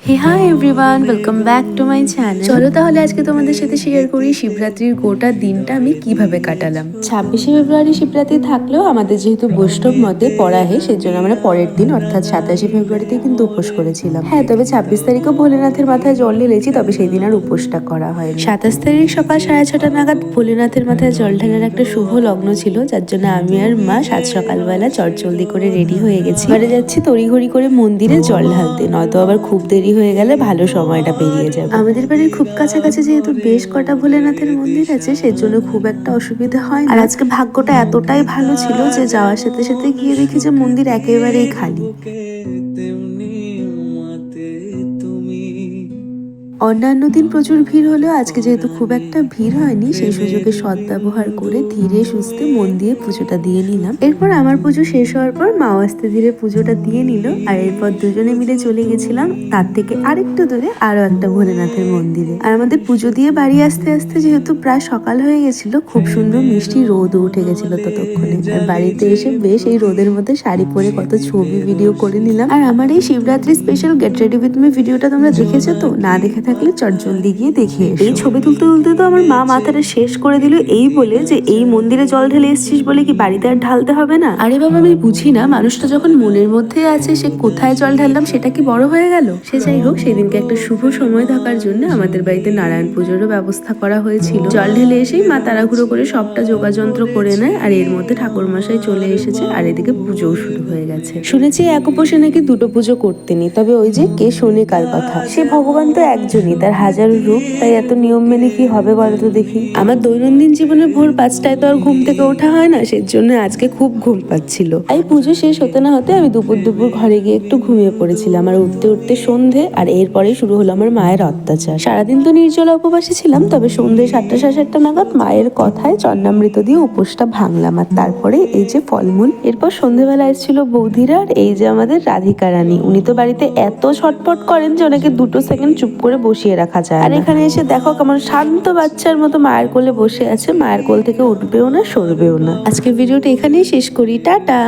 Hey hi everyone, welcome back to my channel. চলো তাহলে আজকে তোমাদের সাথে শেয়ার করি শিবরাত্রির গোটা দিনটা আমি কিভাবে কাটালাম। 26শে ফেব্রুয়ারি শিবরাত্রি থাকলেও আমাদের যেহেতু বৈষ্ণব মতে পড়াহে, সেজন্য আমরা পরের দিন অর্থাৎ 27শে ফেব্রুয়ারিতে কিন্তু উপোস করেছিলাম। হ্যাঁ, তবে 26 তারিখও ভোলেনাথের মাথায় জল ঢেলেছি, তবে সেই দিন আর উপোসটা করা হয়নি। 27 তারিখ সকাল 6:30 নাগাদ ভোলেনাথের মাথায় জল ঢালার একটা শুভ লগ্ন ছিল, যার জন্য আমি আর মা সাত সকালবেলা চটজলদি করে রেডি হয়ে গেছি। এবারে যাচ্ছি তড়িঘড়ি করে মন্দিরে জল ঢালতে, নয়তো আবার খুব দেরি হয়ে গেলে ভালো সময়টা পেরিয়ে যাবে। আমাদের বাড়ির খুব কাছাকাছি যেহেতু বেশ কটা ভোলেনাথের মন্দির আছে, সেজন্য খুব একটা অসুবিধা হয় না। আর আজকে ভাগ্যটা এতটাই ভালো ছিল যে যাওয়ার সাথে সাথে গিয়ে দেখি যে মন্দির একেবারেই খালি। অন্যান্য দিন প্রচুর ভিড় হলেও আজকে যেহেতু খুব একটা ভিড় হয়নি, সেই সুযোগে সদ্ব্যবহার করে ধীরে সুস্থে মন দিয়ে পুজোটা দিয়ে নিলাম। এরপর আমার পুজো শেষ হওয়ার পর মাও আস্তে ধীরে পুজোটা দিয়ে নিল, আর এরপর দুজনে মিলে চলে গেছিলাম তার থেকে আরেকটু দূরে আরো একটা ভোলেনাথের মন্দিরে। আর আমাদের পুজো দিয়ে বাড়ি আসতে আসতে যেহেতু প্রায় সকাল হয়ে গেছিল, খুব সুন্দর মিষ্টি রোদও উঠে গেছিল ততক্ষণে। আর বাড়িতে এসে বেশ এই রোদের মধ্যে শাড়ি পরে কত ছবি ভিডিও করে নিলাম। আর আমার এই Shivratri special get ready with me ভিডিওটা তোমরা দেখেছো তো? না দেখে থাকলে চটজলদি গিয়ে দেখে এসো। এই ছবি তুলতে তুলতে তো আমার মা মাথাটা শেষ করে দিল এই বলে যে এই মন্দিরে জল ঢেলে এসেছিস বলে কি বাড়িতে আর ঢালতে হবে না? আরে বাবা, আমি বুঝি না, মানুষটা যখন মনের মধ্যে আছে সে কোথায় জল ঢাললাম সেটা কি বড় হয়ে গেল? সে যাই হোক, সেদিনকে একটা শুভ সময় থাকার জন্য আমাদের বাড়িতে নারায়ণ পুজোরও ব্যবস্থা করা হয়েছিল। জল ঢেলে এসেই মা তাড়াহুড়ো করে সবটা যোগাযন্ত্র করে নেয়, আর এর মধ্যে ঠাকুরমশাই চলে এসেছে, আর এদিকে পুজোও শুরু হয়ে গেছে। শুনেছি এক উপোসে নাকি দুটো পুজো করতে নেই, তবে ওই যে কে শোনে কার কথা। সে ভগবান তো একজনই, তার হাজারো রূপ, তাই এত নিয়ম মেনে কি হবে বলো তো দেখি। আমার দৈনন্দিন জীবনে ভোর 5টায় তো আর ঘুম থেকে ওঠা হয় না, সেজন্য আজকে খুব ঘুম পাচ্ছিল। এই পুজো শেষ হতে না হতে আমি দুপুর ঘরে গিয়ে একটু ঘুমিয়ে পড়েছিলাম, আর উঠতে উঠতে সন্ধে, আর এরপরে শুরু হলো আমার মায়ের অত্যাচার। সারাদিন তো নির্জলা উপবাসে ছিলাম, তবে সন্ধে 7টা সাড়ে 7টা নাগাদ মায়ের কথায় চন্নামৃত দিয়ে উপোসটা ভাঙলাম, আর তারপরে এই যে ফলমূল। এরপর সন্ধেবেলা এসেছিল বৌদিরা, আর এই যে আমাদের রাধিকা রানী, উনি তো বাড়িতে এত ছটপট করেন যে ওনাকে 2 সেকেন্ড চুপ করে বসিয়ে রাখা যায়। আর এখানে এসে দেখো কেমন শান্ত বাচ্চার মতো মায়ের কোলে বসে আছে, মায়ের কোল থেকে উঠবেও না সরবেও না। আজকে ভিডিওটা এখানেই শেষ করি, টাটা।